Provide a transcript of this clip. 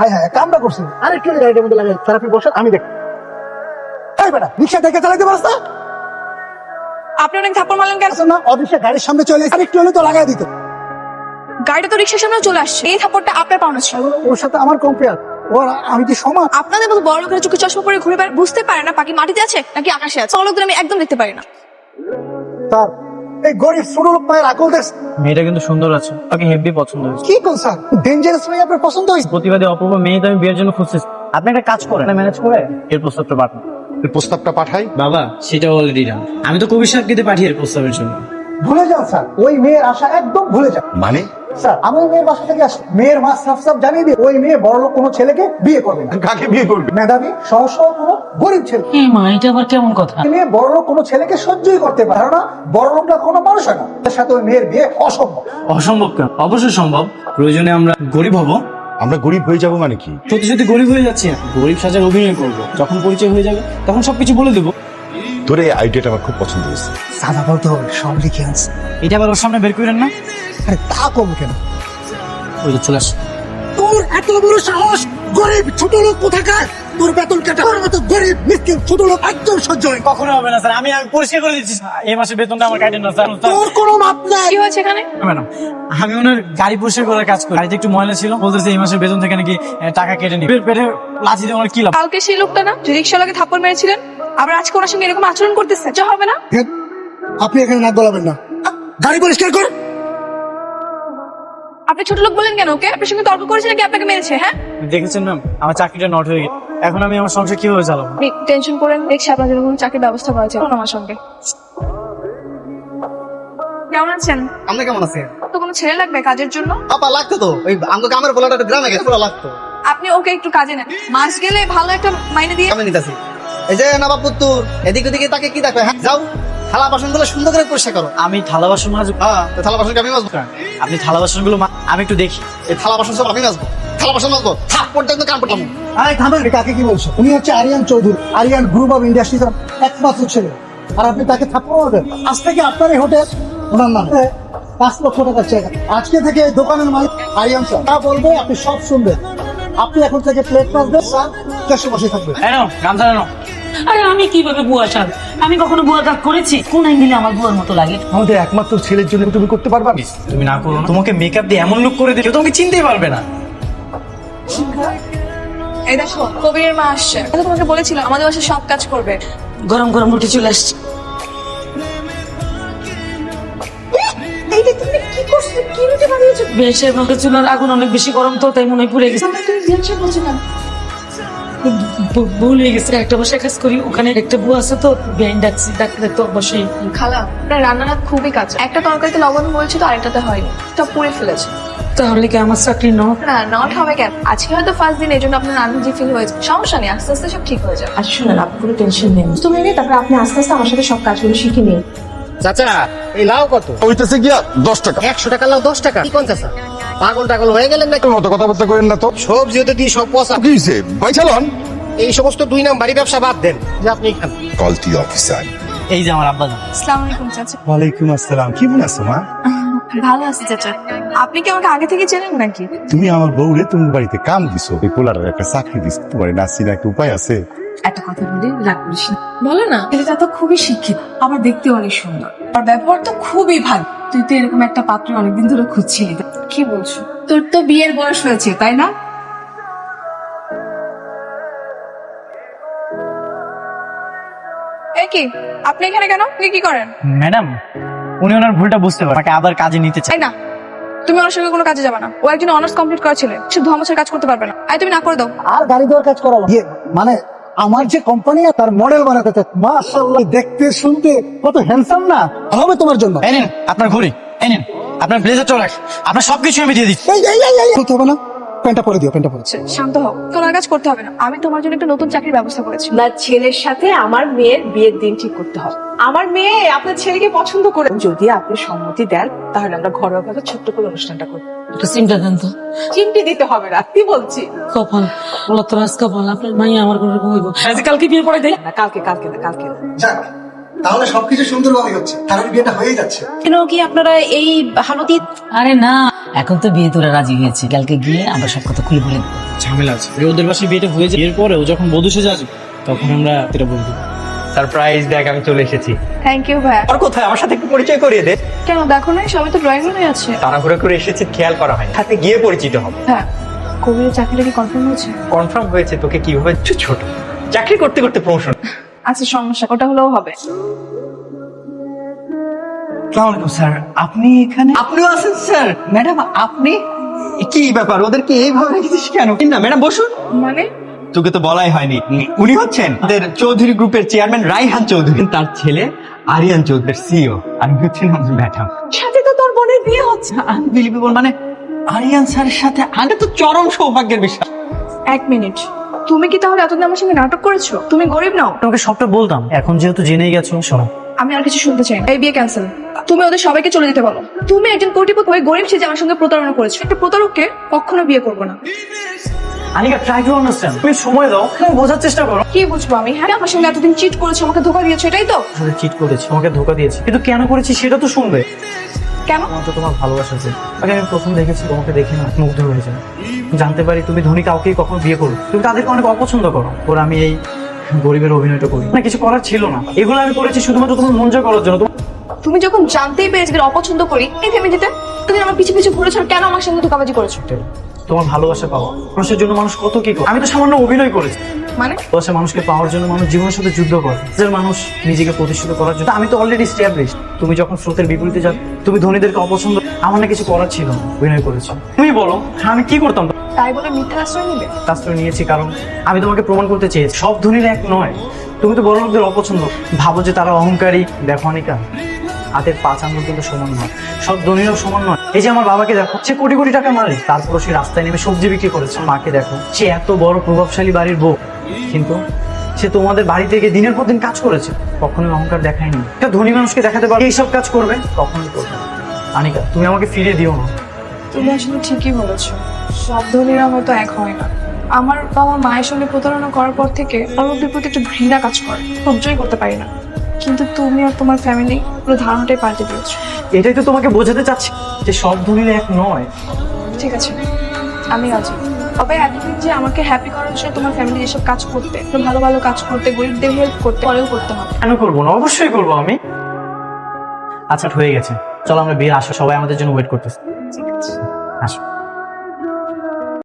হ্যাঁ হ্যাঁ কামটা করছেন, আরেকটু গাড়িটার মধ্যে লাগাই স্যার, আপনি বসেন আমি দেখ। এই বেটা রিক্সা দেখে চালাইতে পারছ না? আপনি অনেক থাপ্পড় মারলেন কেন? না অফিসে গাড়ির সামনে চলে এসে আরেকটু হলে তো লাগাই দিত। গাড়িটা তো রিক্সার সামনে চলে আসছে, এই থাপ্পড়টা আপনার পাওনা ছিল। ওর সাথে আমার কম্পেয়ার, ওর আমি কি সমান? আপনাদের মতো বড় লোকের চোখে চশমা পরে ঘুরে বেড়ায়, বুঝতে পারে না পাখি মাটিতে আছে নাকি আকাশে আছে। বড় লোকদের আমি একদম দেখতে পারি না। স্যার এই গরিব ছোট লোক পায়ের আকল দেশ। মেয়েটা কিন্তু সুন্দর আছে, তাকে হেভি পছন্দ হয়েছে। কি কোন স্যার, ডেঞ্জারাস মেয়ে আপনার পছন্দ হয়েছে? প্রতিবাদী অপূর্ব মেয়ে তো আমি বিয়ের জন্য খুঁজতেছি। আপনি একটা কাজ করেন, ম্যানেজ করে এর প্রস্তাবটা পাঠান। এই প্রস্তাবটা পাঠাই। বাবা সেটা অলরেডি ডান। আমি তো কবির সাহেবকে পাঠিয়ে এর প্রস্তাবের জন্য। ভুলে যান স্যার, ওই মেয়ের আশা একদম ভুলে যান। মানে স্যার আমি ওই মেয়ের বাসা থেকে আসি, মেয়ের মা সাফ সাফ জানিয়ে দিয়ে ওই মেয়ে বড় লোক কোনো ছেলেকে বিয়ে করবে না। কাকে বিয়ে করবে? মেধাবী সহজ সরল কোনো গরিব ছেলে। মা এটা আবার কেমন কথা? এই মেয়ে বড় লোক কোনো ছেলেকে সহ্যই করতে পারে না, বড় লোকটা কোনো মানুষ হয় না, তার সাথে ওই মেয়ের বিয়ে অসম্ভব। অসম্ভব কেন? অবশ্যই সম্ভব। প্রয়োজনে আমরা গরিব হব। আমরা গরিব হয়ে যাব মানে কি? সত্যি সত্যি গরিব হয়ে যাচ্ছি না, গরিব সাজার অভিনয় করবো। যখন পরিচয় হয়ে যাবে তখন সবকিছু বলে দেবো। তোর এই আইডিয়াটা আমার খুব পছন্দ হয়েছে। সাদা বলতে হবে, সব লিখে আনছে। এটা আবার ওর সামনে বের করেন না। আরে তা কম কেন? ওই যে চলে আসে। তোর এত বড় সাহস, গরিব ছোট লোক কোথাকার, তোর বেতন কাটা, তোর মতো গরিব মিসকিন ছোট লোক একদম সহ্য হয় না। কখনো হবে না স্যার, আমি পরিষ্কার করে দিচ্ছি। এই মাসে বেতনটা আমার কাটেন না স্যার। তোর কোনো মাপ নাই। কি হয়েছে এখানে? ম্যাডাম আমি ওনার গাড়ি পরিষ্কার করার কাজ করি। গাড়িতে একটু ময়লা ছিল, বলতেছে এই মাসের বেতন থেকে নাকি টাকা কেটে নিবে। পেটে লাথি দিয়ে ওনার কি লাভ? কালকে সেই লোকটা না যে রিক্সাওয়ালাকে থাপ্পড় মেরেছিলেন, আবার আজকে ওনার সঙ্গে এরকম আচরণ করতেছে, যা হবে না। আপনি এখানে নাক গলাবেন না, গাড়ি পরিষ্কার কর। আপনি ছোট লোক বলেন কেন ওকে? আপনার সঙ্গে তর্ক করেছে নাকি আপনাকে মেরেছে? হ্যাঁ দেখেছেন ম্যাম, আমার চাকরিটা নট হয়ে গেছে। এখন আমি আমার সংসার কিভাবে চালাবো? আপনি টেনশন করেন, দেখছি আপনার জন্য কোনো চাকরির ব্যবস্থা করা যায় আমার সঙ্গে। কেমন আছেন? আপনি কেমন আছেন? তো কোনো ছেলে লাগবে কাজের জন্য? আপা লাগতো তো, ওই আমগো গ্রামের বলাটা একটু গ্রামে গেছে, পুরো লাগতো। আপনি ওকে একটু কাজে নেন, মাস গেলে ভালো একটা মাইনে দিয়ে। আমি নিতেছি। এই যে নবাব পুত্তুর, এদিক ওদিকে তাকে কি দেখবে? হ্যাঁ যাও, থালা বাসন গুলো সুন্দর করে পরিষ্কার করো। আমি থালা বাসন মাজবো। হ্যাঁ, তো থালা বাসন আমি মাজবো। আপনি থালা বাসন গুলো আমি একটু দেখি। এই থালা বাসন সব আমি মাজবো। থালা বাসন মাজবো, থাপ্পড় দেখবে কান পড়লাম। আরে থামেন, কাকে কি বলছো? উনি হচ্ছে Aryan Chowdhury, Aryan group of industries একমাত্র ছেলে, আর আপনি তাকে থাপ্পড় মারবেন? আজ থেকে আপনার এই হোটেল ওনার নামে 5 লক্ষ টাকার চেক। আজকে থেকে এই দোকানের মালিক আরিয়ান স্যার, তা বলবে আপনি সব শুনবেন। আপনি এখন থেকে প্লেট মারবেন, স্যার চেষ্টা বসে থাকবেন। গামছা জানো আরে আমি কিভাবে বুয়া সাজ? আমি কখনো বুয়া কাজ করেছি? কোন অ্যাঙ্গেলে আমার বুয়ার মতো লাগে? আমাদের একমাত্র ছেলের জন্য তুমি করতে পারবা? তুমি না করো না। তোমাকে মেকআপ দিয়ে এমন লুক করে দিলে তোমাকে চিনতেই পারবে না। এই দেখো কবিরের মা আসছে, আমি তো তোমাকে বলেছিলাম আমাদের বাসায় সব কাজ করবে। গরম গরম রুটি চলে আসছে। এইটা তুমি কি করছো? কি রুটি বানিয়েছো? বেশে ভাগে চুলার আগুন অনেক বেশি গরম তো, তাই মনে হয় পুড়ে গেছে। তুমি টেনশন করছো না? ভুল হয়ে গেছে, একটা বাসায় কাজ করি, ওখানে একটা বুয়া আছে তো, বেআইন ডাকছি, ডাকলে তো অবশ্যই। খালা আপনার রান্নাটা খুবই কাঁচা, একটা তরকারিতে লবণ হয়েছে তো আরেকটাতে হয়নি, সব পুড়ে ফেলেছে। তাহলে কি আমার চাকরি নয়? না নট হবে কেন? আজকে হয়তো ফার্স্ট দিন, এই জন্য আপনার আনইজি ফিল হয়েছে। সমস্যা নেই, আস্তে আস্তে সব ঠিক হয়ে যাবে। আর শুনেন, আপনি কোনো টেনশন নেই, তুমি নিয়ে তারপর আপনি আস্তে আস্তে আমার সাথে সব কাজগুলো শিখে নিন। চাচা এই লাউ কত? ওইটাছে গিয়া 10 টাকা। 100 টাকা লাউ 10 টাকা? কি কোন চাচা, পাগল টাগল হয়ে গেলেন নাকি? তোর মতো কথাবার্তা করেন না তো। সবজি হতে দিয়ে সব পচা। কি হইছে ভাই? চালান। এই সমস্ত 2 নাম্বারি ব্যবসা বাদ দেন, যে আপনি খান। কলটি অফিসার। এই যে আমার আব্বা। আসসালামু আলাইকুম চাচা। ওয়ালাইকুম আসসালাম। কেমন আছো মা? ভালো আছি চাচা। আপনি কি আমাকে আগে থেকে চেনেন নাকি? তুমি আমার বউরে তোমার বাড়িতে কাম দিছো, এই পোলারের একটা চাকরি দিছো, তোমার নাসির একটা উপায় আছে? একটা কথা বলি, রাগ করিস না। বলো না, ছেলেটা তো খুবই শিক্ষিত, আবার দেখতে অনেক সুন্দর, আর ব্যবহার তো খুবই ভালো। তুই তো এরকম একটা পাত্র অনেকদিন ধরে খুঁজছিলি। কি বলছো? তোর তো বিয়ের বয়স হয়েছে, তাই না? এই কি আপনি এখানে কেন? আপনি কি করেন? ম্যাডাম উনি ওনার ভুলটা বুঝতে পারে, আমাকে আবার কাজে নিতে চাই। তাই না, তুমি ওনার সঙ্গে কোনো কাজে যাবে না। ও একজন অনার্স কমপ্লিট করা ছেলে, সে 2 বছর কাজ করতে পারবে না। আই তুমি না করে দাও। আর গাড়ি দেওয়ার কাজ করাবো মানে আমার যে কোম্পানি তার মডেল বানাতে চাই। মাশাআল্লাহ, দেখতে শুনতে কত হ্যান্ডসাম না হবে তোমার জন্য। এই নিন আপনার ঘড়ি, এই নিন আপনার ব্লেজারটাও রাখ, আপনার সবকিছু আমি দিয়ে দিচ্ছি। এই বলতে হবে না, প্যান্টটা পরে দিও, প্যান্টটা পরে। শান্ত হও, তোমার কাজ করতে হবে না। আমি তোমার জন্য একটা নতুন চাকরির ব্যবস্থা করেছি। না, ছেলের সাথে আমার মেয়ের বিয়ের দিন ঠিক করতে হবে। আমার মেয়ে আপনার ছেলেকে পছন্দ করে, যদি আপনি সম্মতি দেন তাহলে আমরা ঘরোয়া ভাবে ছোট্ট করে অনুষ্ঠানটা করবো। একটু চিন্তা দেন তো। চিমটি দিতে হবে না, কি বলছি? কপাল বলা তো রাজ কপাল, আপনার মাইয়া আমার কোনো রকম হইব। কালকে বিয়ে পড়ে দেয় না, কালকে কালকে না, কালকে না। যাক, তাহলে সবকিছু সুন্দরভাবে হচ্ছে, তাহলে বিয়েটা হয়ে যাচ্ছে। কেন কি আপনারা এই হালতি? আরে না, এখন তো বিয়ে তোরা রাজি হয়েছে, কালকে গিয়ে আমরা সব কথা খুলে বলে দেবো। ঝামেলা আছে ওদের বাসায় বিয়েটা হয়ে যায়, এরপরে ও যখন বধূ সেজে আসবে তখন আমরা এটা বলবো। সারপ্রাইজ দেখ, আমি চলে এসেছি। থ্যাংক ইউ ভাইয়া। আর কোথায়, আমার সাথে একটু পরিচয় করিয়ে দে। কেন দেখো না সবাই তো ড্রয়িং রুমে আছে। তাড়াহুড়ো করে এসেছি, খেয়াল করা হয়, সাথে গিয়ে পরিচিত হব। হ্যাঁ, কবির চাকরিটা কি কনফার্ম হয়েছে? কনফার্ম হয়েছে, তোকে কিভাবে ছোট চাকরি করতে করতে প্রমোশন। আচ্ছা সমস্যা, ওটা হলেও হবে। আসসালামু স্যার, আপনি এখানে? আপনিও আছেন স্যার? ম্যাডাম আপনি কি ব্যাপার, ওদেরকে এইভাবে রেখেছিস কেন? না ম্যাডাম বসুন। মানে তোকে তো বলাই হয়নি, উনি হচ্ছেন আমাদের চৌধুরী গ্রুপের চেয়ারম্যান রাইহান চৌধুরী, তার ছেলে আরিয়ান চৌধুরী সিইও, আর উনি হচ্ছেন আমাদের ম্যাডাম। সাথে তো তোর বোনের বিয়ে হচ্ছে। আনবিলিভেবল, মানে আরিয়ান স্যারের সাথে আগে তো চরম সৌভাগ্যের বিষয়। এক মিনিট, তুমি কি তাহলে এতদিন আমার সঙ্গে নাটক করেছো? তুমি গরিব নাও? তোমাকে সবটা বলতাম, এখন যেহেতু জেনেই গেছো শোনো। আমি আর কিছু শুনতে চাই না। এই বিয়ে ক্যান্সেল। তুমি ওদের সবাইকে চলে যেতে বলো। তুমি একজন কোটিপতি হয়ে গরিব সেজে আমার সঙ্গে প্রতারণা করেছো। একটা প্রতারককে কখনো বিয়ে করবো না। আনিকা ট্রাই টু আন্ডারস্ট্যান্ড, তুমি সময় দাও, তুমি বোঝার চেষ্টা করো। কি বুঝবো আমি? হ্যাঁ, আমার সঙ্গে এতদিন চিট করেছো, আমাকে ধোকা দিয়েছো, এটাই তো? আসলে চিট করেছি, তোমাকে ধোকা দিয়েছি, কিন্তু কেন করেছি সেটা তো শুনবে। কেন? আমার তো তোমার ভালোবাসা আছে। আগে আমি প্রথম দেখেছি, তোমাকে দেখে না মুগ্ধ হয়ে যায়। জানতে পারি তুমি ধনী কাউকেই কখনো বিয়ে করো, তুমি তাদেরকে অনেক অপছন্দ করো। ওর আমি এই গরিবের অভিনয়টা করি না, কিছু করার ছিল না, এগুলো আমি করেছি শুধুমাত্র তোমার মন জয় করার জন্য। তুমি যখন জানতেই পেরেছি এদের অপছন্দ করি, এই ফ্যামিলিতে তুমি আমার পিছু পিছু ঘুরেছো, আর কেন আমার সঙ্গে ধোকাবাজি করেছো? তোমার ভালোবাসা পাওয়া মানুষের জন্য মানুষ কত কি করে, আমি তো সামান্য অভিনয় করেছি। মানে ভালোবাসা মানুষকে পাওয়ার জন্য মানুষ জীবনের সাথে যুদ্ধ করে, যে মানুষ নিজেকে প্রতিষ্ঠিত করার জন্য। আমি তো অলরেডি এস্টাবলিশ। তুমি যখন স্রোতের বিপরীতে যাবে, তুমি ধনীদেরকে অপছন্দ, আমার না কিছু করার ছিল না, অভিনয় করেছো। তুমি বলো আমি কি করতাম? তাই বলে মিথ্যা আশ্রয় নিবে? আশ্রয় নিয়েছি কারণ আমি তোমাকে প্রমাণ করতে চেয়েছি সব ধনীর এক নয়। তুমি তো বড় লোকদের অপছন্দ, ভাবো যে তারা অহংকারী। দেখো অনিকা, হাতের 5 আঙ্গুল কিন্তু সমান নয়, সব ধনীরাও সমান নয়। এই যে আমার বাবাকে দেখো, সে কোটি কোটি টাকা মালিক, তারপর সে রাস্তায় নেমে সবজি বিক্রি করেছে। মাকে দেখো, সে এত বড় প্রভাবশালী বাড়ির বউ, কিন্তু সে তোমাদের বাড়ি থেকে দিনের পর দিন কাজ করেছে, কখনোই অহংকার দেখায়নি। একটা ধনী মানুষকে দেখাতে পারবে এইসব কাজ করবে, কখনোই করবে না। আনিকা, তুমি আমাকে ফিরিয়ে দিও না। তুমি আসলে ঠিকই বলেছো, সব ধনীরা হয়তো এক হয় না। আমার বাবা মায়ের সঙ্গে প্রতারণা করার পর থেকে আমার ওদের প্রতি একটু ঘৃণা কাজ করে, সহ্যই করতে পারি না। কিন্তু তুমি আর তোমার ফ্যামিলি পুরো ধারণাটাই পাল্টে দিয়েছো। এটাই তো তোমাকে বোঝাতে চাচ্ছি যে সব ধনীরা এক নয়। ঠিক আছে, আমি রাজি। তবে এতদিন যে আমাকে হ্যাপি করার জন্য তোমার ফ্যামিলি এসব কাজ করতে, ভালো ভালো কাজ করতে, গরিবদের হেল্প করতে, পরেও করতে হবে। কেন করবো না? অবশ্যই করবো আমি। আচ্ছা হয়ে গেছে, চলো আমরা বিয়ে আসো, সবাই আমাদের জন্য ওয়েট করতেছে। ঠিক আছে। আসো।